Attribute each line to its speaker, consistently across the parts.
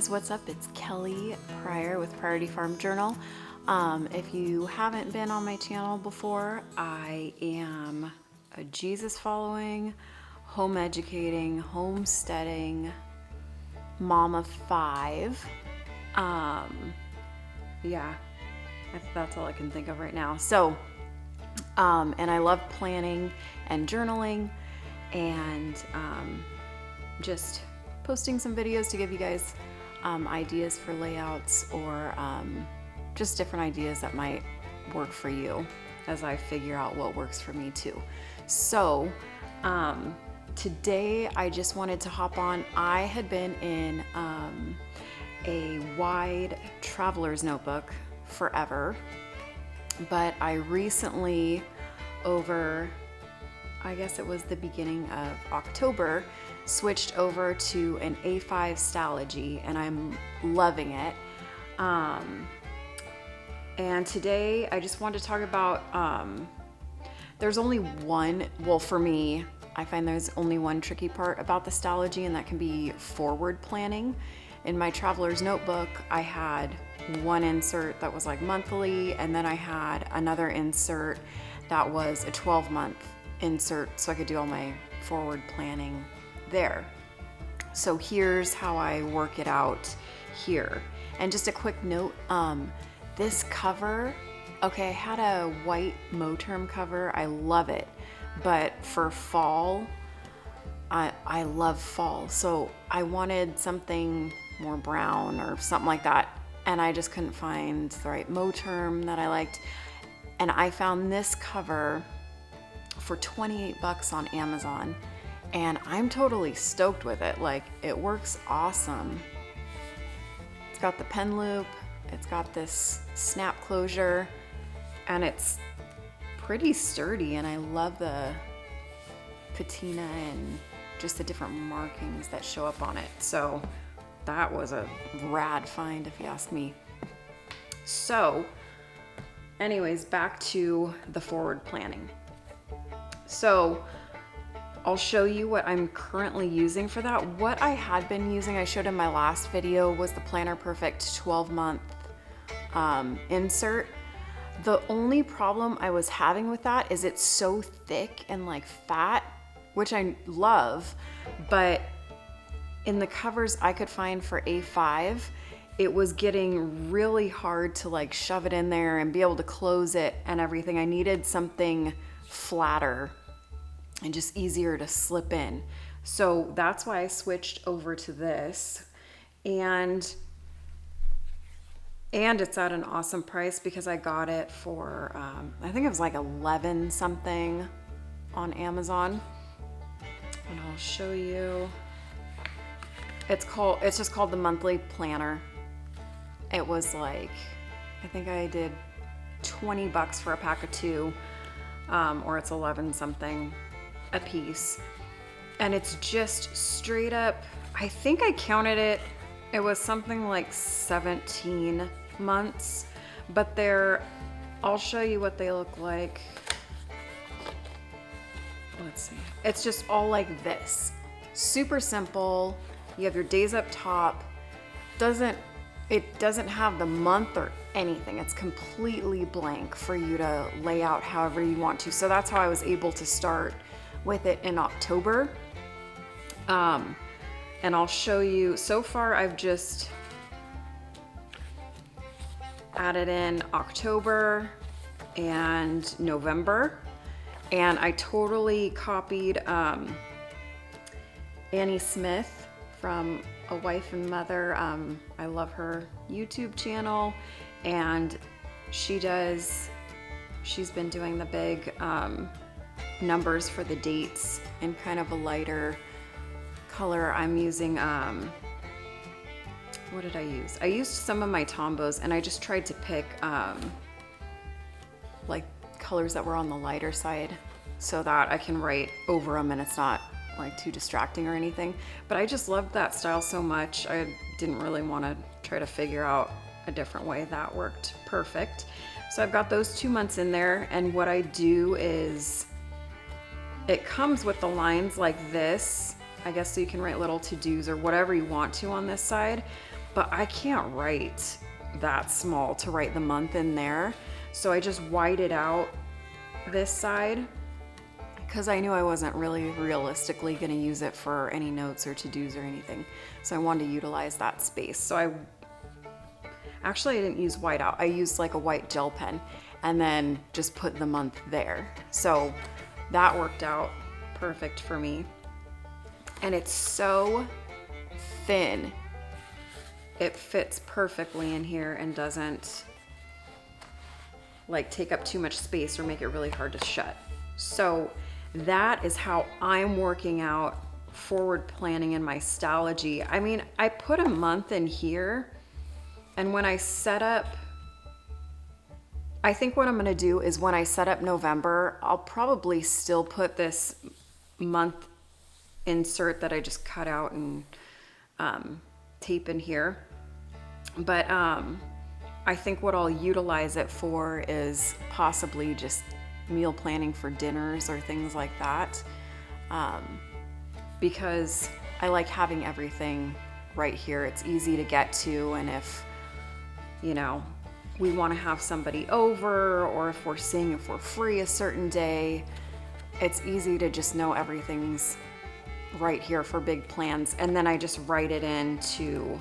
Speaker 1: guys, what's up? It's Kelly Pryor with Priority Farm Journal. If you haven't been on my channel before, I am a Jesus following, home educating, homesteading mom of 5. Yeah, that's all I can think of right now. So, and I love planning and journaling and just posting some videos to give you guys ideas for layouts or just different ideas that might work for you as I figure out what works for me too. So today I just wanted to hop on. I had been in a wide traveler's notebook forever, but I recently, over I guess it was the beginning of October, switched over to an A5 Stalogy, and I'm loving it. And today I just wanted to talk about, there's only one, well for me, I find there's only one tricky part about the Stalogy, and that can be forward planning. In my traveler's notebook, I had one insert that was like monthly, and then I had another insert that was a 12-month insert, so I could do all my forward planning there. So here's how I work it out here. And just a quick note, this cover, okay, I had a white Moterm cover, I love it, but for fall, I love fall, so I wanted something more brown or something like that, and I just couldn't find the right Moterm that I liked, and I found this cover for 28 bucks on Amazon, and I'm totally stoked with it. Like, it works awesome. It's got the pen loop, it's got this snap closure, and it's pretty sturdy, and I love the patina and just the different markings that show up on it. So that was a rad find if you ask me. So anyways, back to the forward planning. So I'll show you what I'm currently using for that. What I had been using, I showed in my last video, was the Planner Perfect 12-month insert. The only problem I was having with that is it's so thick and like fat, which I love, but in the covers I could find for A5, it was getting really hard to like shove it in there and be able to close it and everything. I needed something flatter and just easier to slip in. So that's why I switched over to this. And it's at an awesome price because I got it for, I think it was like 11 something on Amazon. And I'll show you. It's just called the Monthly Planner. It was like, I think I did 20 bucks for a pack of 2, or it's 11 something a piece. And it's just straight up, I think I counted it, it was something like 17 months, but I'll show you what they look like. Let's see. It's just all like this. Super simple. You have your days up top. It doesn't have the month or anything. It's completely blank for you to lay out however you want to. So that's how I was able to start with it in October. And I'll show you, so far I've just added in October and November, and I totally copied Annie Smith from A Wife and Mother. I love her YouTube channel, and she's been doing the big numbers for the dates in kind of a lighter color. I'm using, what did I use? I used some of my Tombos, and I just tried to pick like colors that were on the lighter side so that I can write over them and it's not like too distracting or anything. But I just loved that style so much. I didn't really want to try to figure out a different way. That worked perfect. So I've got those 2 months in there, and what I do is it comes with the lines like this, I guess, so you can write little to-dos or whatever you want to on this side. but I can't write that small to write the month in there. So I just whited out this side because I knew I wasn't really realistically going to use it for any notes or to-dos or anything. So I wanted to utilize that space. So I didn't use whiteout. I used like a white gel pen and then just put the month there. So that worked out perfect for me. And it's so thin. It fits perfectly in here and doesn't like take up too much space or make it really hard to shut. So that is how I'm working out forward planning in my Stalogy. I mean, I put a month in here, and when I set up, I think what I'm gonna do is when I set up November, I'll probably still put this month insert that I just cut out and tape in here. But I think what I'll utilize it for is possibly just meal planning for dinners or things like that, because I like having everything right here. It's easy to get to, and if, you know, we want to have somebody over, or if we're seeing if we're free a certain day, it's easy to just know everything's right here for big plans, and then I just write it into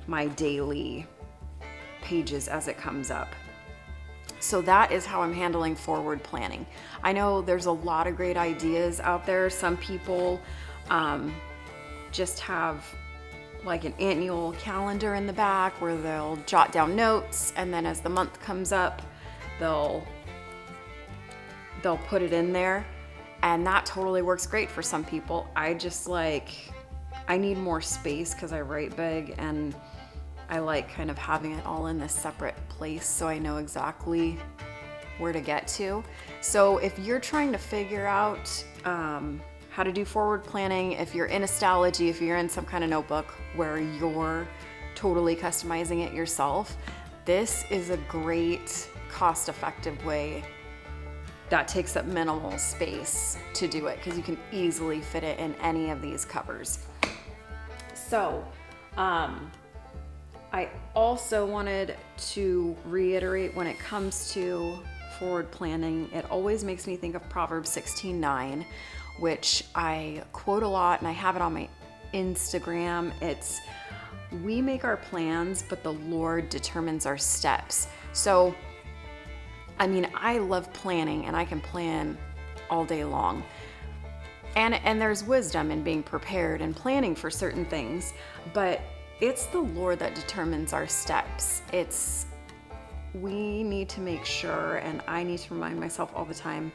Speaker 1: my daily pages as it comes up. So that is how I'm handling forward planning. I know there's a lot of great ideas out there. Some people just have like an annual calendar in the back where they'll jot down notes, and then as the month comes up, they'll put it in there, and that totally works great for some people. I just I need more space because I write big, and I like kind of having it all in this separate place so I know exactly where to get to. So if you're trying to figure out how to do forward planning, if you're in a Stalogy, if you're in some kind of notebook where you're totally customizing it yourself, this is a great cost-effective way that takes up minimal space to do it, because you can easily fit it in any of these covers. So I also wanted to reiterate, when it comes to forward planning, it always makes me think of Proverbs 16:9, which I quote a lot, and I have it on my Instagram. It's, we make our plans, but the Lord determines our steps. So, I mean, I love planning, and I can plan all day long. And there's wisdom in being prepared and planning for certain things, but it's the Lord that determines our steps. We need to make sure, and I need to remind myself all the time,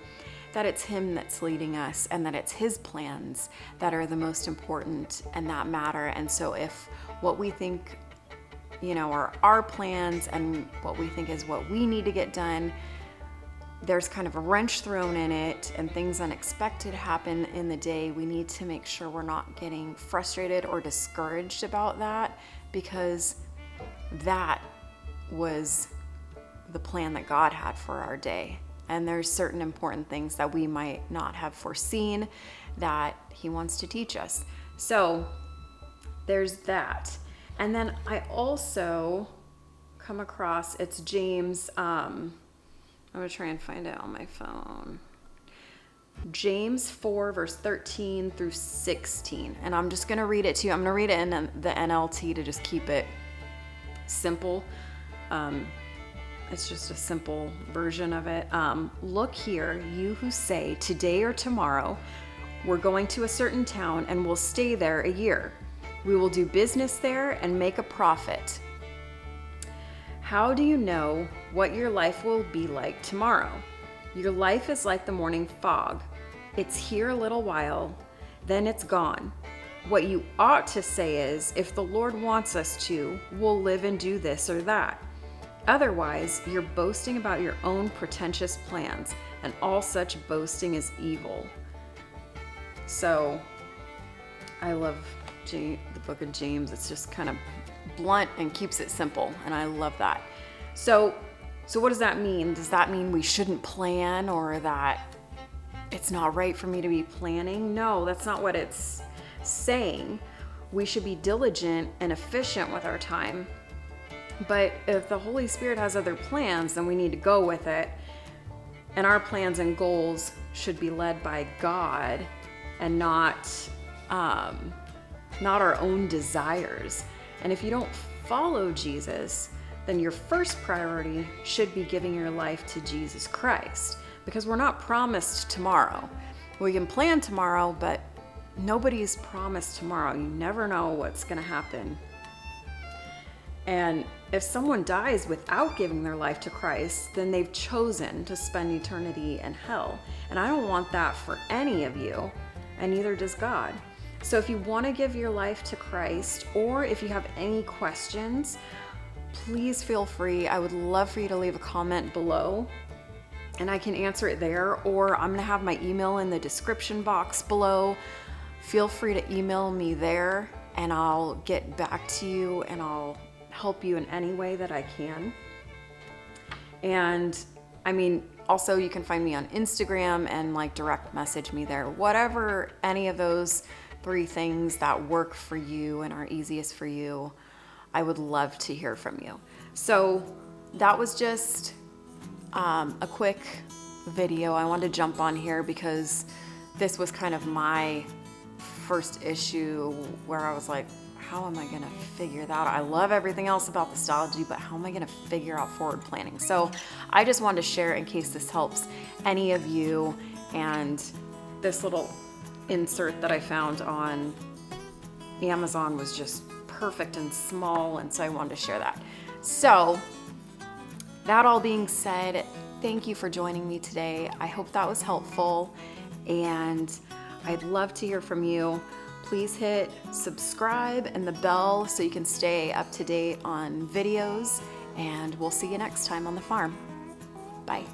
Speaker 1: that it's Him that's leading us, and that it's His plans that are the most important and that matter. And so if what we think, you know, are our plans and what we think is what we need to get done, there's kind of a wrench thrown in it and things unexpected happen in the day, we need to make sure we're not getting frustrated or discouraged about that, because that was the plan that God had for our day. And there's certain important things that we might not have foreseen that He wants to teach us. So there's that. And then I also come across, it's James, I'm gonna try and find it on my phone. James 4 verse 13 through 16. And I'm just gonna read it to you. I'm gonna read it in the NLT to just keep it simple. It's just a simple version of it. Look here, you who say today or tomorrow, we're going to a certain town and we'll stay there a year. We will do business there and make a profit. How do you know what your life will be like tomorrow? Your life is like the morning fog. It's here a little while, then it's gone. What you ought to say is, if the Lord wants us to, we'll live and do this or that. Otherwise, you're boasting about your own pretentious plans, and all such boasting is evil. So, I love the book of James. It's just kind of blunt and keeps it simple, and I love that. So what does that mean? Does that mean we shouldn't plan, or that it's not right for me to be planning? No, that's not what it's saying. we should be diligent and efficient with our time. But if the Holy Spirit has other plans, then we need to go with it. And our plans and goals should be led by God and not our own desires. And if you don't follow Jesus, then your first priority should be giving your life to Jesus Christ, because we're not promised tomorrow. We can plan tomorrow, but nobody's promised tomorrow. You never know what's going to happen. And if someone dies without giving their life to Christ, then they've chosen to spend eternity in hell. And I don't want that for any of you, and neither does God. So if you want to give your life to Christ, or if you have any questions, please feel free. I would love for you to leave a comment below, and I can answer it there, or I'm going to have my email in the description box below. Feel free to email me there, and I'll get back to you, and I'll help you in any way that I can. And I mean, also you can find me on Instagram and like direct message me there. Whatever, any of those 3 things that work for you and are easiest for you, I would love to hear from you. So that was just a quick video. I wanted to jump on here because this was kind of my first issue where I was like, how am I going to figure that out? I love everything else about the Stalogy, but how am I going to figure out forward planning? So I just wanted to share in case this helps any of you. And this little insert that I found on Amazon was just perfect and small, and so I wanted to share that. So that all being said, thank you for joining me today. I hope that was helpful, and I'd love to hear from you. Please hit subscribe and the bell so you can stay up to date on videos, and we'll see you next time on the farm. Bye.